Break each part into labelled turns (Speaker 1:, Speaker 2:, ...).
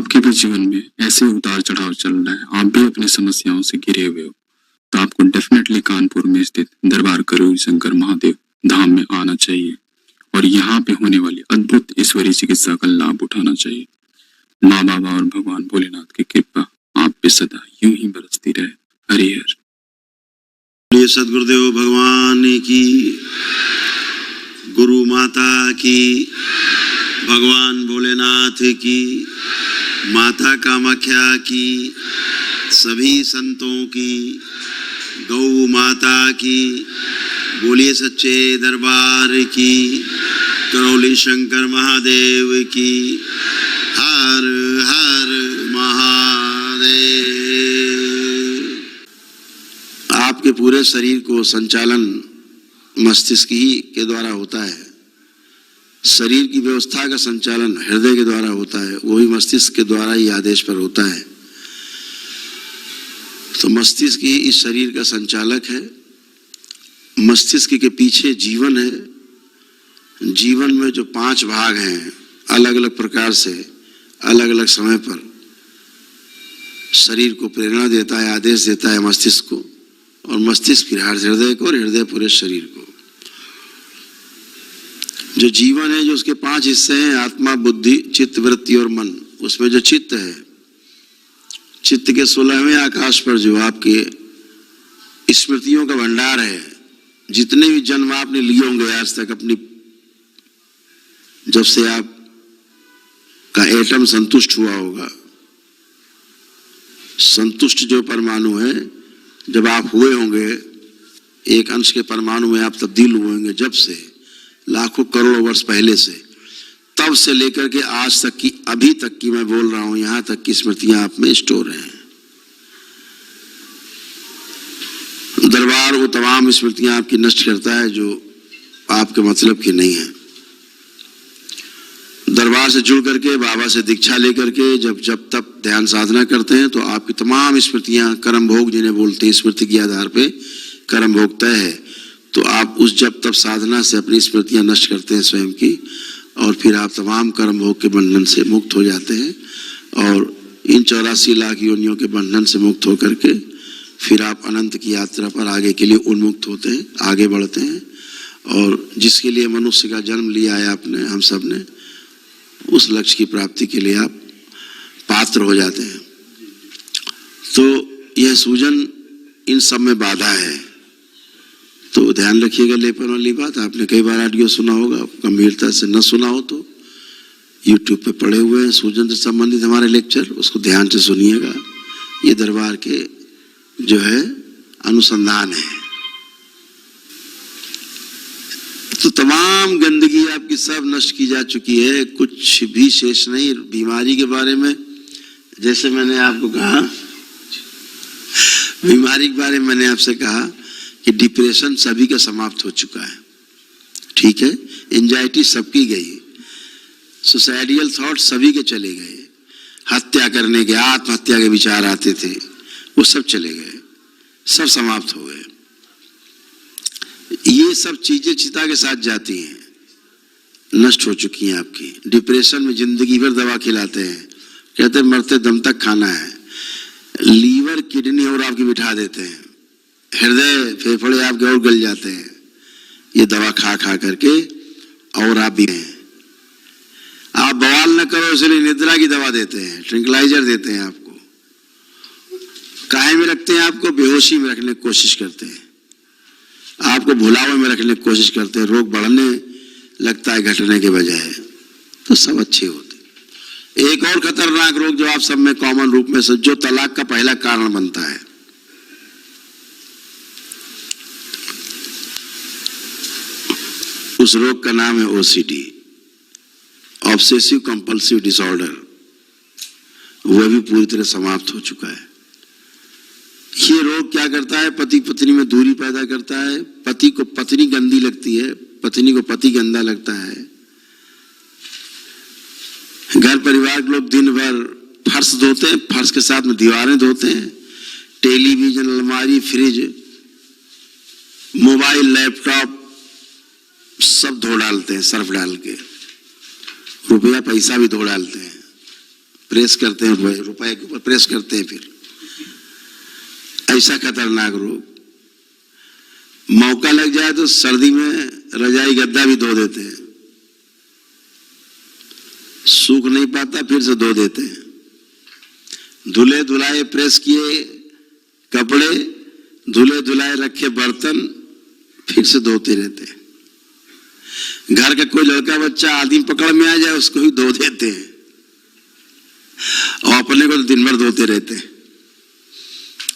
Speaker 1: आपके भी जीवन में ऐसे उतार चढ़ाव चल रहा है, आप भी अपनी समस्याओं से घिरे हुए हो, तो आपको डेफिनेटली कानपुर में स्थित दरबार करोड़ी शंकर महादेव धाम में आना चाहिए और यहाँ पे होने वाली अद्भुत ईश्वरीय चिकित्सा का लाभ उठाना चाहिए। माँ बाबा और भगवान भोलेनाथ की कृपा आप पे सदा यूं ही बरसती रहे। हरिहर।
Speaker 2: ये सदगुरुदेव भगवान की, गुरु माता की, भगवान भोलेनाथ की, माता कामाख्या की, सभी संतों की, गौ माता की, बोलिए सच्चे दरबार की, करौली शंकर महादेव की। हर हर महादेव। आपके पूरे शरीर को संचालन मस्तिष्क ही के द्वारा होता है। शरीर की व्यवस्था का संचालन हृदय के द्वारा होता है, वही मस्तिष्क के द्वारा ही आदेश पर होता है। तो मस्तिष्क ही इस शरीर का संचालक है। मस्तिष्क के पीछे जीवन है। जीवन में जो 5 भाग हैं, अलग अलग प्रकार से अलग अलग समय पर शरीर को प्रेरणा देता है, आदेश देता है मस्तिष्क को, और मस्तिष्क फिर हृदय को और हृदय पूरे शरीर को। जो जीवन है, जो उसके 5 हिस्से हैं, आत्मा, बुद्धि, चित्त, वृत्ति और मन। उसमें जो चित्त है, चित्त के 16वें आकाश पर जो आपके स्मृतियों का भंडार है, जितने भी जन्म आपने लिए होंगे आज तक, अपनी जब से आप का एटम संतुष्ट हुआ होगा, संतुष्ट जो परमाणु है, जब आप हुए होंगे, एक अंश के परमाणु में आप तब्दील हुए होंगे, जब से लाखों करोड़ों वर्ष पहले से, तब से लेकर के आज तक की, अभी तक की मैं बोल रहा हूं, यहां तक की स्मृतियां आप में स्टोर हैं। दरबार वो तमाम स्मृतियां आपकी नष्ट करता है जो आपके मतलब की नहीं है। दरबार से जुड़ करके, बाबा से दीक्षा लेकर के जब तब ध्यान साधना करते हैं, तो आपकी तमाम स्मृतियां, कर्म भोग जिन्हें बोलते हैं, स्मृति के आधार पे कर्म भोग तय है, तो आप उस जब तब साधना से अपनी स्मृतियां नष्ट करते हैं स्वयं की, और फिर आप तमाम कर्म भोग के बंधन से मुक्त हो जाते हैं, और इन 84 लाख योनियों के बंधन से मुक्त होकर के फिर आप अनंत की यात्रा पर आगे के लिए उन्मुक्त होते हैं, आगे बढ़ते हैं, और जिसके लिए मनुष्य का जन्म लिया है आपने, हम सब ने, उस लक्ष्य की प्राप्ति के लिए आप पात्र हो जाते हैं। तो यह सूजन इन सब में बाधा है, तो ध्यान रखिएगा। लेपन वाली बात आपने कई बार ऑडियो सुना होगा, गंभीरता से न सुना हो तो यूट्यूब पे पड़े हुए हैं सूजन से संबंधित हमारे लेक्चर, उसको ध्यान से सुनिएगा। ये दरबार के जो है अनुसंधान है। तो तमाम गंदगी आपकी सब नष्ट की जा चुकी है, कुछ भी शेष नहीं। बीमारी के बारे में जैसे मैंने आपको कहा, बीमारी के बारे में मैंने आपसे कहा कि डिप्रेशन सभी का समाप्त हो चुका है, ठीक है। एंजाइटी सबकी गई, सुसाइडियल थॉट सभी के चले गए, हत्या करने के, आत्महत्या के विचार आते थे, वो सब चले गए, सब समाप्त हो गए। ये सब चीजें चिता के साथ जाती हैं, नष्ट हो चुकी हैं आपकी। डिप्रेशन में जिंदगी भर दवा खिलाते हैं, कहते हैं मरते दम तक खाना है। लीवर, किडनी और आपकी बिठा देते हैं, हृदय, फेफड़े आपके और गल जाते हैं, ये दवा खा खा करके, और आप भी हैं। आप बवाल न करो इसलिए निद्रा की दवा देते हैं, ट्रैंक्विलाइजर देते हैं आपको, काहे में रखते हैं आपको, बेहोशी में रखने की कोशिश करते हैं, आपको भुलावे में रखने की कोशिश करते हैं, रोग बढ़ने लगता है घटने के बजाय, तो सब अच्छे होते। एक और खतरनाक रोग जो आप सब में कॉमन रूप में, जो तलाक का पहला कारण बनता है, उस रोग का नाम है ओसीडी, ऑब्सेसिव कंपल्सिव डिसऑर्डर। वह भी पूरी तरह समाप्त हो चुका है। ये रोग क्या करता है, पति पत्नी में दूरी पैदा करता है, पति को पत्नी गंदी लगती है, पत्नी को पति गंदा लगता है। घर परिवार के लोग दिन भर फर्श धोते हैं, फर्श के साथ में दीवारें धोते हैं, टेलीविजन, अलमारी, फ्रिज, मोबाइल, लैपटॉप सब धो डालते हैं, सर्फ डाल के, रुपया पैसा भी धो डालते हैं। प्रेस करते हैं, रुपए के ऊपर प्रेस करते हैं। फिर ऐसा खतरनाक रोग, मौका लग जाए तो सर्दी में रजाई गद्दा भी धो देते हैं, सूख नहीं पाता फिर से धो देते हैं। धुले धुलाए प्रेस किए कपड़े, धुले धुलाए रखे बर्तन फिर से धोते रहते हैं। घर का कोई लड़का बच्चा आदमी पकड़ में आ जाए उसको भी धो देते हैं, और अपने को तो दिन भर धोते रहते हैं।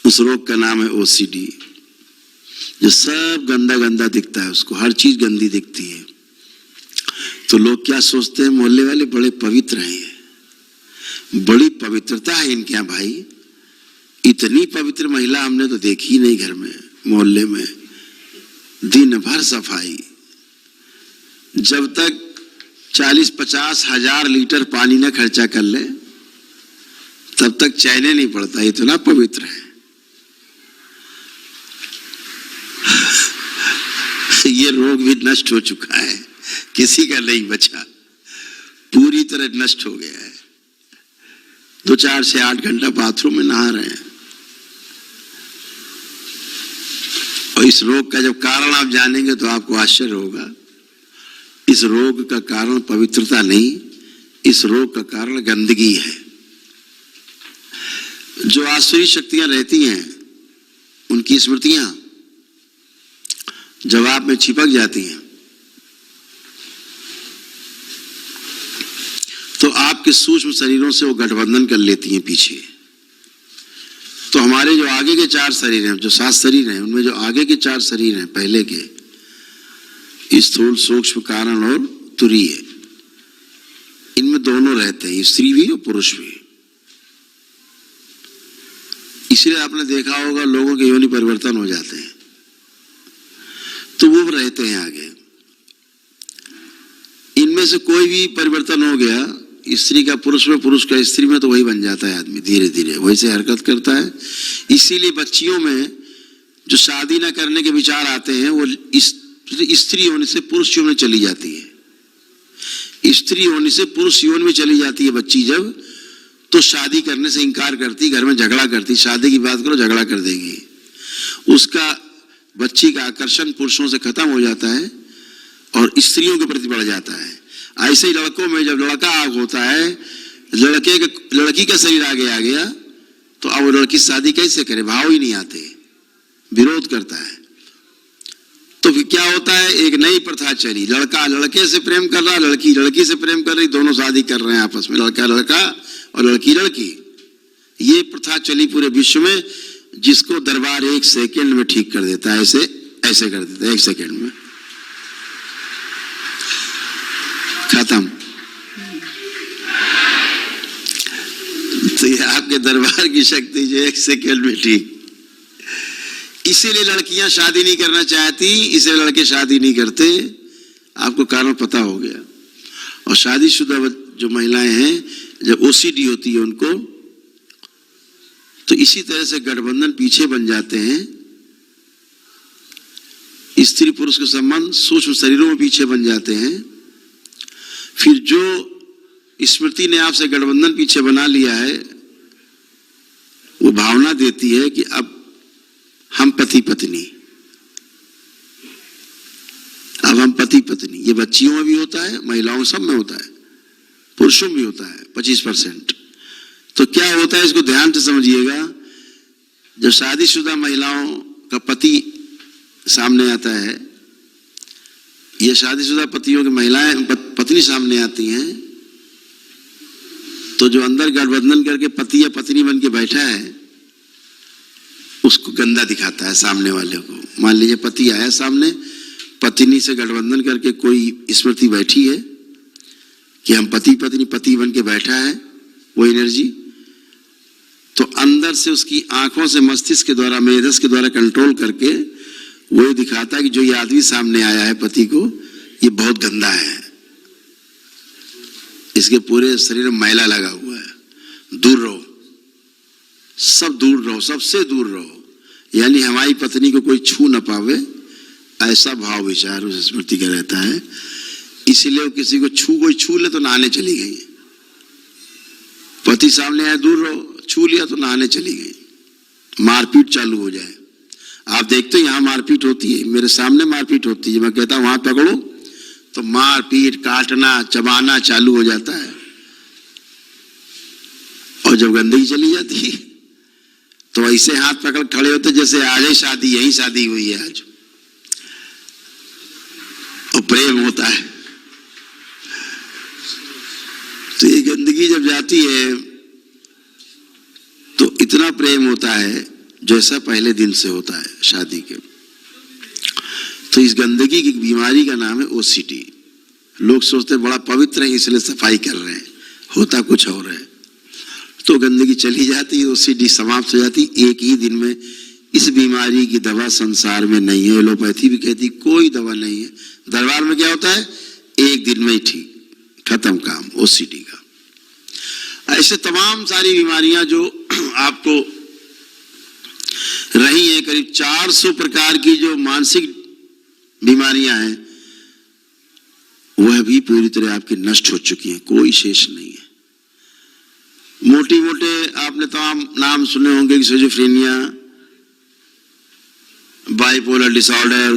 Speaker 2: उस रोग का नाम है ओसीडी, जो सब गंदा गंदा दिखता है, उसको हर चीज गंदी दिखती है। तो लोग क्या सोचते हैं, मोहल्ले वाले बड़े पवित्र हैं, बड़ी पवित्रता है इनके यहाँ भाई, इतनी पवित्र महिला हमने तो देखी नहीं घर में मोहल्ले में, दिन भर सफाई। जब तक 40-50 हजार लीटर पानी न खर्चा कर ले तब तक चैन नहीं पड़ता, इतना पवित्र है। ये रोग भी नष्ट हो चुका है, किसी का नहीं बचा, पूरी तरह नष्ट हो गया है। 2-4 से 8 घंटा बाथरूम में नहा रहे हैं। और इस रोग का जब कारण आप जानेंगे तो आपको आश्चर्य होगा। इस रोग का कारण पवित्रता नहीं, इस रोग का कारण गंदगी है। जो आसुरी शक्तियां रहती हैं उनकी स्मृतियां जब आप में चिपक जाती हैं तो आपके सूक्ष्म शरीरों से वो गठबंधन कर लेती हैं पीछे। तो हमारे जो आगे के 4 शरीर हैं, जो 7 शरीर हैं, उनमें जो आगे के 4 शरीर हैं पहले के, स्थूल, सूक्ष्म, कारण और तुरीय, इनमें दोनों रहते हैं, स्त्री भी और पुरुष भी। इसलिए आपने देखा होगा लोगों के योनि परिवर्तन हो जाते हैं, तो वो रहते हैं आगे। इनमें से कोई भी परिवर्तन हो गया, स्त्री का पुरुष में, पुरुष का स्त्री में, तो वही बन जाता है आदमी, धीरे धीरे वैसे हरकत करता है। इसीलिए बच्चियों में जो शादी न करने के विचार आते हैं वो स्त्री होने से पुरुष योनि में चली जाती है। स्त्री होने से पुरुष योनि में चली जाती है बच्ची जब, तो शादी करने से इंकार करती, घर में झगड़ा करती, शादी की बात करो झगड़ा कर देगी। उसका बच्ची का आकर्षण पुरुषों से खत्म हो जाता है और स्त्रियों के प्रति बढ़ जाता है। ऐसे ही लड़कों में जब लड़का आग होता है, लड़की का शरीर आगे आ गया, तो अब वो लड़की शादी कैसे करे, भाव ही नहीं आते, विरोध करता है। तो फिर क्या होता है, एक नई प्रथा चली, लड़का लड़के से प्रेम कर रहा, लड़की लड़की से प्रेम कर रही, दोनों शादी कर रहे हैं आपस में, लड़का लड़का और लड़की लड़की। ये प्रथा चली पूरे विश्व में, जिसको दरबार 1 सेकेंड में ठीक कर देता है, ऐसे ऐसे कर देता है, 1 सेकेंड में खत्म। तो ये आपके दरबार की शक्ति जो 1 सेकेंड में ठीक। इसीलिए लड़कियां शादी नहीं करना चाहती, इसलिए लड़के शादी नहीं करते, आपको कारण पता हो गया। और शादीशुदा जो महिलाएं हैं, जब ओसीडी होती है उनको, तो इसी तरह से गठबंधन पीछे बन जाते हैं। स्त्री पुरुष के संबंध सूक्ष्म शरीरों में पीछे बन जाते हैं। फिर जो स्मृति ने आपसे गठबंधन पीछे बना लिया है, वो भावना देती है कि अब हम पति पत्नी, अब हम पति पत्नी। ये बच्चियों में भी होता है, महिलाओं सब में होता है, पुरुषों में भी होता है 25%। तो क्या होता है, इसको ध्यान से समझिएगा। जब शादीशुदा महिलाओं का पति सामने आता है, ये शादीशुदा पतियों की महिलाएं पत्नी सामने आती हैं, तो जो अंदर गठबंधन करके पति या पत्नी बन के बैठा है, उसको गंदा दिखाता है सामने वाले को। मान लीजिए पति आया सामने, पत्नी से गठबंधन करके कोई स्मृति बैठी है कि हम पति पत्नी, पति बन के बैठा है वो एनर्जी, तो अंदर से उसकी आंखों से मस्तिष्क के द्वारा, मेधस के द्वारा कंट्रोल करके वो दिखाता है कि जो ये आदमी सामने आया है पति को, ये बहुत गंदा है, इसके पूरे शरीर में मैला लगा हुआ है, दूर रहो, सब दूर रहो, सबसे दूर रहो, यानी हमारी पत्नी को कोई छू न पावे, ऐसा भाव विचार उस स्मृति का रहता है। इसलिए वो किसी को कोई छू ले तो नहाने चली गई, पति सामने आए, दूर रहो, छू लिया तो नहाने चली गई, मारपीट चालू हो जाए। आप देखते हो यहाँ मारपीट होती है, मेरे सामने मारपीट होती है, मैं कहता हूं वहां पकड़ो तो मारपीट, काटना, चबाना चालू हो जाता है। और जब गंदगी चली जाती है तो ऐसे हाथ पकड़ खड़े होते जैसे आज ही शादी, यही शादी हुई है आज, और प्रेम होता है। तो ये गंदगी जब जाती है तो इतना प्रेम होता है जैसा पहले दिन से होता है शादी के। तो इस गंदगी की बीमारी का नाम है ओसीडी। लोग सोचते हैं बड़ा पवित्र है इसलिए सफाई कर रहे हैं, होता कुछ और है। तो गंदगी चली जाती है, ओसीडी समाप्त हो जाती, एक ही दिन में। इस बीमारी की दवा संसार में नहीं है, एलोपैथी भी कहती कोई दवा नहीं है। दरबार में क्या होता है, एक दिन में ही ठीक, खत्म काम ओसीडी का। ऐसे तमाम सारी बीमारियां जो आपको रही हैं, करीब 400 प्रकार की जो मानसिक बीमारियां हैं, वह भी पूरी तरह आपकी नष्ट हो चुकी हैं, कोई शेष नहीं है। मोटी मोटे आपने तमाम नाम सुने होंगे, सिजोफ्रेनिया, बाइपोलर डिसऑर्डर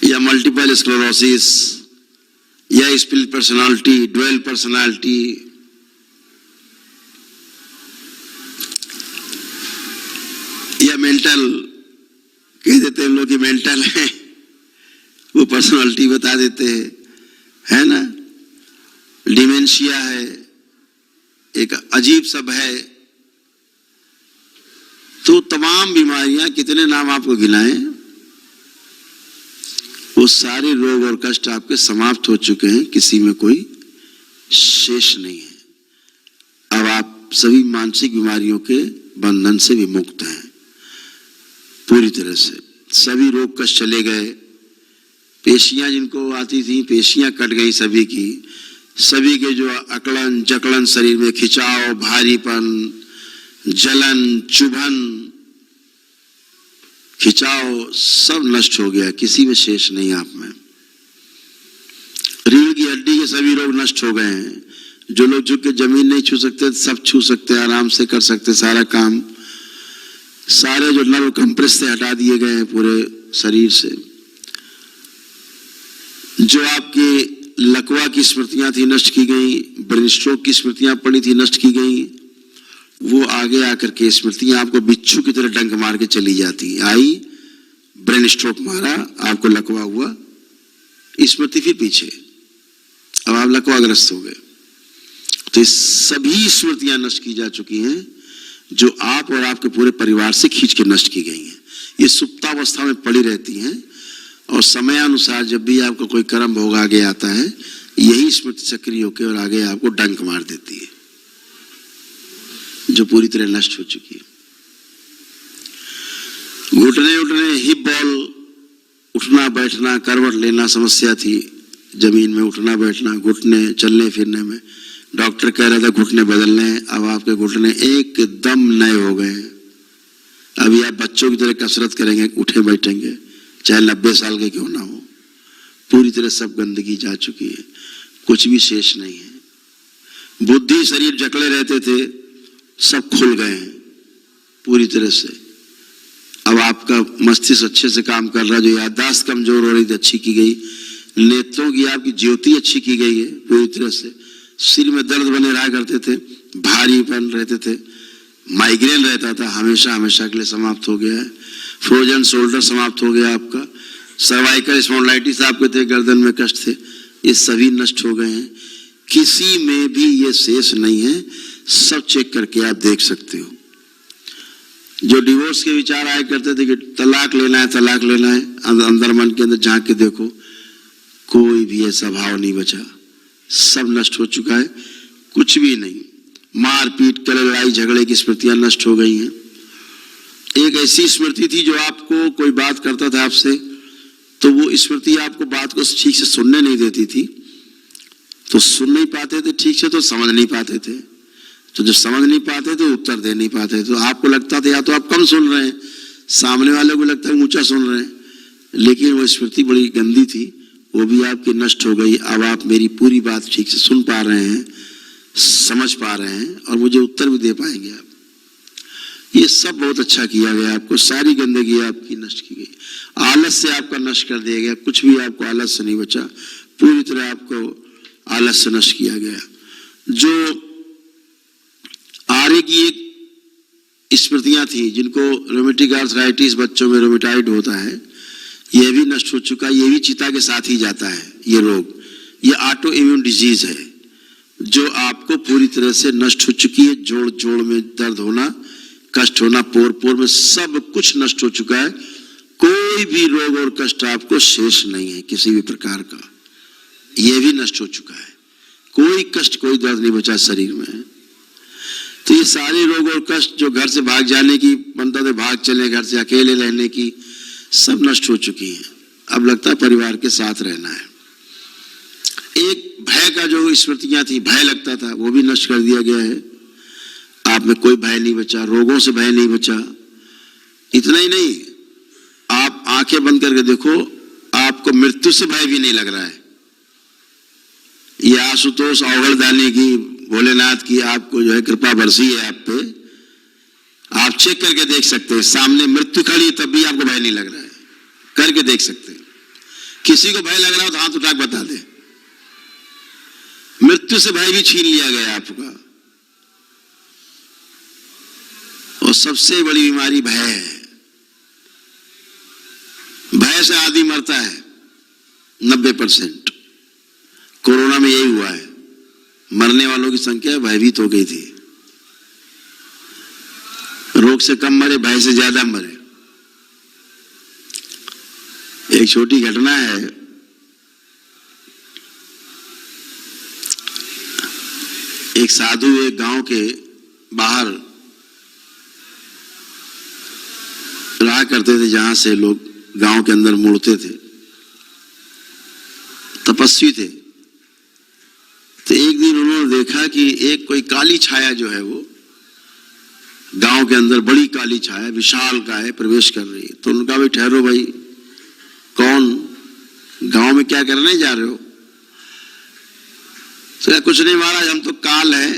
Speaker 2: या मल्टीपल स्क्लेरोसिस या स्प्लिट पर्सनालिटी, ड्वेल पर्सनालिटी, या मेंटल, कह देते हैं लोग कि मेंटल है, वो पर्सनालिटी बता देते हैं, है ना। डिमेंशिया है, एक अजीब सब है। तो तमाम बीमारियां, कितने नाम आपको गिनाएं, वो सारे रोग और कष्ट आपके समाप्त हो चुके हैं, किसी में कोई शेष नहीं है। अब आप सभी मानसिक बीमारियों के बंधन से भी मुक्त हैं पूरी तरह से। सभी रोग कष्ट चले गए, पेशियां जिनको आती थी, पेशियां कट गई सभी की। सभी के जो अकड़न जकड़न, शरीर में खिंचाव, भारीपन, जलन, चुभन, खिंचाव, सब नष्ट हो गया, किसी में शेष नहीं आप में। रीढ़ की हड्डी के सभी रोग नष्ट हो गए हैं। जो लोग झुक के जमीन नहीं छू सकते, सब छू सकते, आराम से कर सकते सारा काम। सारे जो नर्व कंप्रेस से हटा दिए गए हैं पूरे शरीर से। जो आपकी लकवा की स्मृतियां थी नष्ट की गई, ब्रेन स्ट्रोक की स्मृतियां पड़ी थी नष्ट की गई। वो आगे आकर के स्मृतियां आपको बिच्छू की तरह डंक मार के चली जाती। आई, ब्रेन स्ट्रोक मारा, आपको लकवा हुआ, स्मृति फिर पीछे, अब आप लकवाग्रस्त हो गए। तो सभी स्मृतियां नष्ट की जा चुकी हैं जो आप और आपके पूरे परिवार से खींच के नष्ट की गई हैं। ये सुप्तावस्था में पड़ी रहती हैं और समयानुसार जब भी आपका कोई कर्म भोग आगे आता है, यही स्मृति सक्रिय होकर और आगे आपको डंक मार देती है, जो पूरी तरह नष्ट हो चुकी है। घुटने उठने, हिप बॉल, उठना बैठना, करवट लेना समस्या थी, जमीन में उठना बैठना, घुटने चलने फिरने में। डॉक्टर कह रहा था घुटने बदलने हैं, अब आपके घुटने एकदम नए हो गए हैं। अभी आप बच्चों की तरह कसरत करेंगे, उठे बैठेंगे, चाहे 90 साल के क्यों ना हो। पूरी तरह सब गंदगी जा चुकी है, कुछ भी शेष नहीं है। बुद्धि, शरीर जकड़े रहते थे, सब खुल गए हैं पूरी तरह से। अब आपका मस्तिष्क अच्छे से काम कर रहा है, जो याददाश्त कमजोर हो रही थी अच्छी की गई, नेत्रों की आपकी ज्योति अच्छी की गई है पूरी तरह से। सिर में दर्द बने रहा करते थे, भारीपन रहते थे, माइग्रेन रहता था, हमेशा हमेशा के लिए समाप्त हो गया है। फ्रोजन शोल्डर समाप्त हो गया आपका। सर्वाइकल स्पॉन्डिलाइटिस आपके थे, गर्दन में कष्ट थे, ये सभी नष्ट हो गए हैं। किसी में भी ये शेष नहीं है, सब चेक करके आप देख सकते हो। जो डिवोर्स के विचार आया करते थे कि तलाक लेना है, तलाक लेना है, अंदर मन के अंदर झांक के देखो, कोई भी ऐसा भाव नहीं बचा, सब नष्ट हो चुका है, कुछ भी नहीं। मारपीट, लड़ाई झगड़े की स्मृतियां नष्ट हो गई हैं। एक ऐसी स्मृति थी जो आपको कोई बात करता था आपसे, तो वो स्मृति आपको बात को ठीक से सुनने नहीं देती थी, तो सुन नहीं पाते थे ठीक से, तो समझ नहीं पाते थे, तो जब समझ नहीं पाते थे उत्तर दे नहीं पाते, तो आपको लगता था या तो आप कम सुन रहे हैं, सामने वाले को लगता है ऊंचा सुन रहे हैं, लेकिन वो स्मृति बड़ी गंदी थी, वो भी आपकी नष्ट हो गई। अब आप मेरी पूरी बात ठीक से सुन पा रहे हैं, समझ पा रहे हैं और मुझे उत्तर भी दे पाएंगे आप। ये सब बहुत अच्छा किया गया, आपको सारी गंदगी आपकी नष्ट की गई, आलस से आपका नष्ट कर दिया गया, कुछ भी आपको आलस से नहीं बचा, पूरी तरह आपको आलस से नष्ट किया गया। जो आरे की एक स्मृतियां थी, जिनको रोमेटिक आर्थराइटिस, बच्चों में रोमेटाइड होता है, यह भी नष्ट हो चुका, यह भी चिता के साथ ही जाता है। ये रोग, ये ऑटो इम्यून डिजीज है जो आपको पूरी तरह से नष्ट हो चुकी है। जोड़ जोड़ में दर्द होना, कष्ट होना, पोर पोर में सब कुछ नष्ट हो चुका है। कोई भी रोग और कष्ट आपको शेष नहीं है किसी भी प्रकार का, यह भी नष्ट हो चुका है। कोई कष्ट, कोई दर्द नहीं बचा शरीर में। तो ये सारे रोग और कष्ट जो घर से भाग जाने की बनता थे, भाग चले घर से, अकेले रहने की, सब नष्ट हो चुकी हैं। अब लगता है परिवार के साथ रहना है। एक भय का जो स्मृतियां थी, भय लगता था, वो भी नष्ट कर दिया गया है। आप में कोई भय नहीं बचा, रोगों से भय नहीं बचा। इतना ही नहीं, आप आंखें बंद करके देखो, आपको मृत्यु से भय भी नहीं लग रहा है। ये आशुतोष औगड़दानी की, भोलेनाथ की आपको जो है कृपा बरसी है आप पे। आप चेक करके देख सकते हैं, सामने मृत्यु खड़ी है तब भी आपको भय नहीं लग रहा है, करके देख सकते हैं। किसी को भय लग रहा हो तो हाथ उठा के बता दे। मृत्यु से भय भी छीन लिया गया आपका। और सबसे बड़ी बीमारी भय है। भय से आदमी मरता है 90%। कोरोना में यही हुआ है, मरने वालों की संख्या भयभीत हो गई थी। रोग से कम मरे, भय से ज्यादा मरे। एक छोटी घटना है, एक साधु एक गांव के बाहर रहा करते थे, जहां से लोग गांव के अंदर मुड़ते थे, तपस्वी थे। तो एक दिन उन्होंने देखा कि एक कोई काली छाया जो है वो गांव के अंदर, बड़ी काली छाया विशाल का है, प्रवेश कर रही है। तो उनका भाई ठहरो भाई, कौन, गांव में क्या करने जा रहे हो? तो कुछ नहीं महाराज, हम तो काल है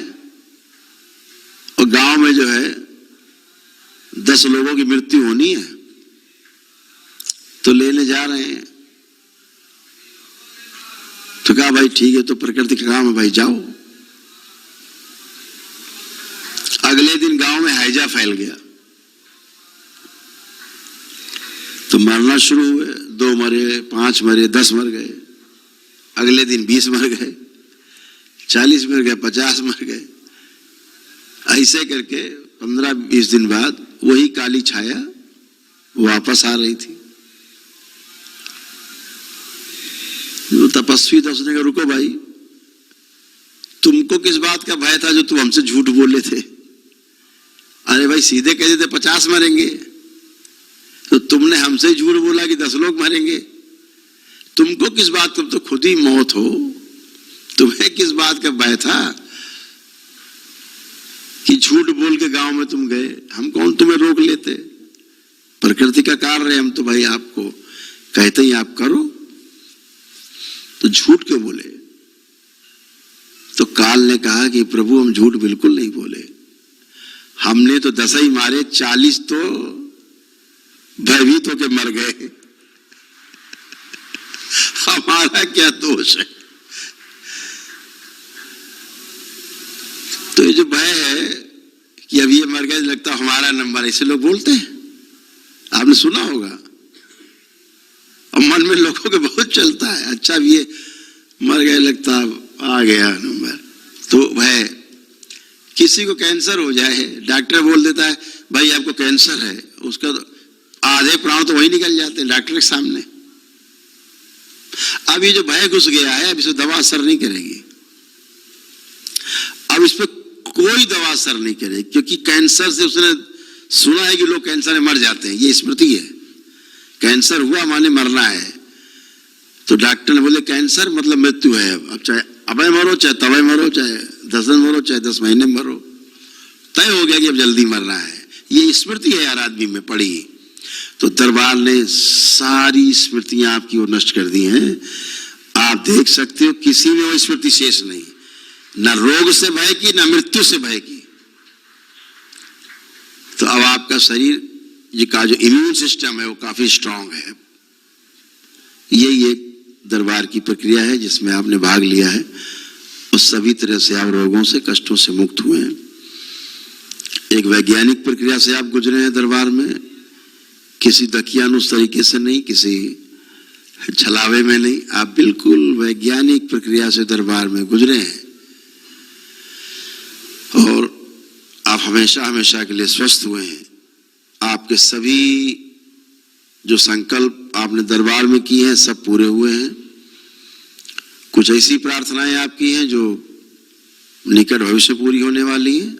Speaker 2: और गांव में जो है 10 लोगों की मृत्यु होनी है तो लेने जा रहे हैं। तो कहा भाई ठीक है, तो प्रकृति का काम है भाई, जाओ। अगले दिन गांव में हैजा फैल गया, तो मरना शुरू हुए। 2 मरे, 5 मरे, 10 मर गए। अगले दिन 20 मर गए, 40 मर गए, 50 मर गए। ऐसे करके 15-20 दिन बाद वही काली छाया वापस आ रही थी। जो तपस्वी था उसने कहा रुको भाई, तुमको किस बात का भय था जो तुम हमसे झूठ बोले थे? अरे भाई सीधे कह देते 50 मरेंगे, तो तुमने हमसे ही झूठ बोला कि 10 लोग मरेंगे। तुमको किस बात, तुम तो खुद ही मौत हो, तुम्हें किस बात का भय था कि झूठ बोल के गांव में तुम गए? हम कौन तुम्हें रोक लेते? प्रकृति का कार्य है, हम तो भाई आपको कहते ही आप करो, तो झूठ क्यों बोले? तो काल ने कहा कि प्रभु हम झूठ बिल्कुल नहीं बोले, हमने तो 10 ही मारे, 40 तो भयभीत होकर मर गए। हमारा क्या दोष है? तो ये जो भय है कि अब ये मर गए, लगता हमारा नंबर, ऐसे लोग बोलते हैं, आपने सुना होगा। और मन में लोगों के बहुत चलता है, अच्छा अब ये मर गए, लगता आ गया नंबर। तो भय, किसी को कैंसर हो जाए, डॉक्टर बोल देता है भाई आपको कैंसर है, उसका तो आधे प्राण तो वही निकल जाते हैं डॉक्टर के सामने। अब ये जो भय घुस गया है, अब इस पर दवा असर नहीं करेगी। अब इस पर कोई दवा असर नहीं करेगी, क्योंकि कैंसर से उसने सुना है कि लोग कैंसर में मर जाते हैं, ये स्मृति है। कैंसर हुआ माने मरना है। तो डॉक्टर ने बोले कैंसर मतलब मृत्यु है। अब चाहे अबे मरो, चाहे तबे मरो, चाहे 10 दिन मरो, चाहे 10 महीने में मरो, तय हो गया कि अब जल्दी मरना है। ये स्मृति है यार, आदमी में पड़ी। तो दरबार ने सारी स्मृतियां आपकी वो नष्ट कर दी हैं। आप देख सकते हो किसी में वो स्मृति शेष नहीं, न रोग से भय की न मृत्यु से भय की। तो अब आपका शरीर जी का जो इम्यून सिस्टम है वो काफी स्ट्रांग है। यही एक दरबार की प्रक्रिया है जिसमें आपने भाग लिया है और सभी तरह से आप रोगों से कष्टों से मुक्त हुए हैं। एक वैज्ञानिक प्रक्रिया से आप गुजरे हैं दरबार में, किसी दकियानुस तरीके से नहीं, किसी छलावे में नहीं, आप बिल्कुल वैज्ञानिक प्रक्रिया से दरबार में गुजरे हैं और आप हमेशा हमेशा के लिए स्वस्थ हुए हैं। आपके सभी जो संकल्प आपने दरबार में किए हैं सब पूरे हुए हैं। कुछ ऐसी प्रार्थनाएं आपकी हैं जो निकट भविष्य पूरी होने वाली हैं,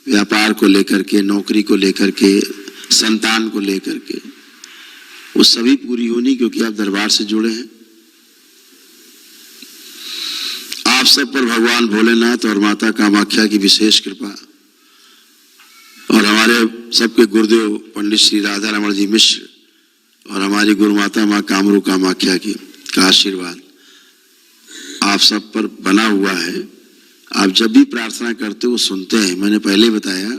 Speaker 2: व्यापार को लेकर के, नौकरी को लेकर के, संतान को लेकर के, वो सभी पूरी होनी क्योंकि आप दरबार से जुड़े हैं। आप सब पर भगवान भोलेनाथ और माता कामाख्या की विशेष कृपा और हमारे सबके गुरुदेव पंडित श्री राधा रमण जी मिश्र और हमारी गुरु माता माँ कामरू कामाख्या की का आशीर्वाद आप सब पर बना हुआ है। आप जब भी प्रार्थना करते हो सुनते हैं। मैंने पहले बताया,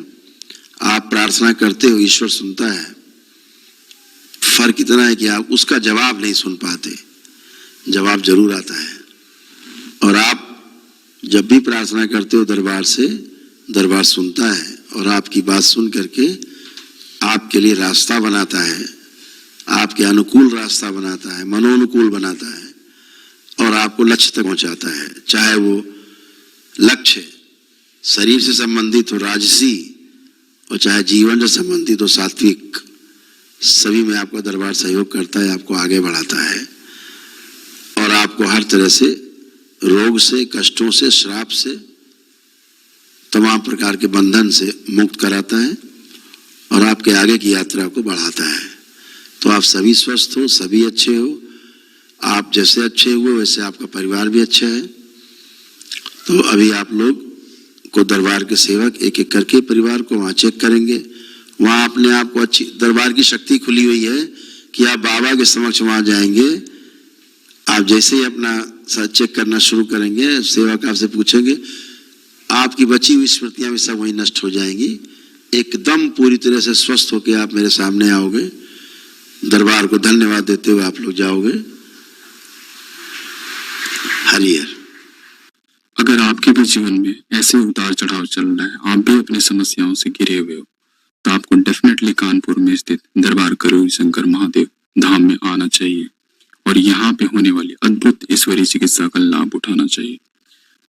Speaker 2: आप प्रार्थना करते हो ईश्वर सुनता है, फर्क इतना है कि आप उसका जवाब नहीं सुन पाते, जवाब जरूर आता है। और आप जब भी प्रार्थना करते हो दरबार से, दरबार सुनता है और आपकी बात सुन करके आपके लिए रास्ता बनाता है, आपके अनुकूल रास्ता बनाता है, मनोनुकूल बनाता है और आपको लक्ष्य तक पहुंचाता है। चाहे वो लक्ष्य शरीर से संबंधित हो राजसी और चाहे जीवन से संबंधित हो सात्विक, सभी में आपका दरबार सहयोग करता है, आपको आगे बढ़ाता है और आपको हर तरह से रोग से, कष्टों से, श्राप से, तमाम प्रकार के बंधन से मुक्त कराता है और आपके आगे की यात्रा को बढ़ाता है। तो आप सभी स्वस्थ हो, सभी अच्छे हो। आप जैसे अच्छे हुए वैसे आपका परिवार भी अच्छा है। तो अभी आप लोग को दरबार के सेवक एक एक करके परिवार को वहां चेक करेंगे। वहां अपने आप को अच्छी दरबार की शक्ति खुली हुई है कि आप बाबा के समक्ष वहां जाएंगे। आप जैसे ही अपना चेक करना शुरू करेंगे, सेवक आपसे पूछेंगे, आपकी बची हुई स्मृतियां भी सब वहीं नष्ट हो जाएंगी। एकदम पूरी तरह से स्वस्थ होकर आप मेरे सामने आओगे। दरबार को धन्यवाद देते हुए आप लोग जाओगे। हरिहर।
Speaker 1: अगर आपके भी जीवन में ऐसे उतार चढ़ाव चल रहा है, आप भी अपनी समस्याओं से घिरे हुए हो, तो आपको डेफिनेटली कानपुर में स्थित दरबार करोगी शंकर महादेव धाम में आना चाहिए और यहाँ पे होने वाली अद्भुत ईश्वरीय चिकित्सा का लाभ उठाना चाहिए।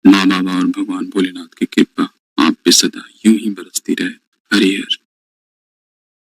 Speaker 1: माँ बाबा और भगवान भोलेनाथ की कृपा आप पे सदा यूं ही बरसती रहे। हरिहर।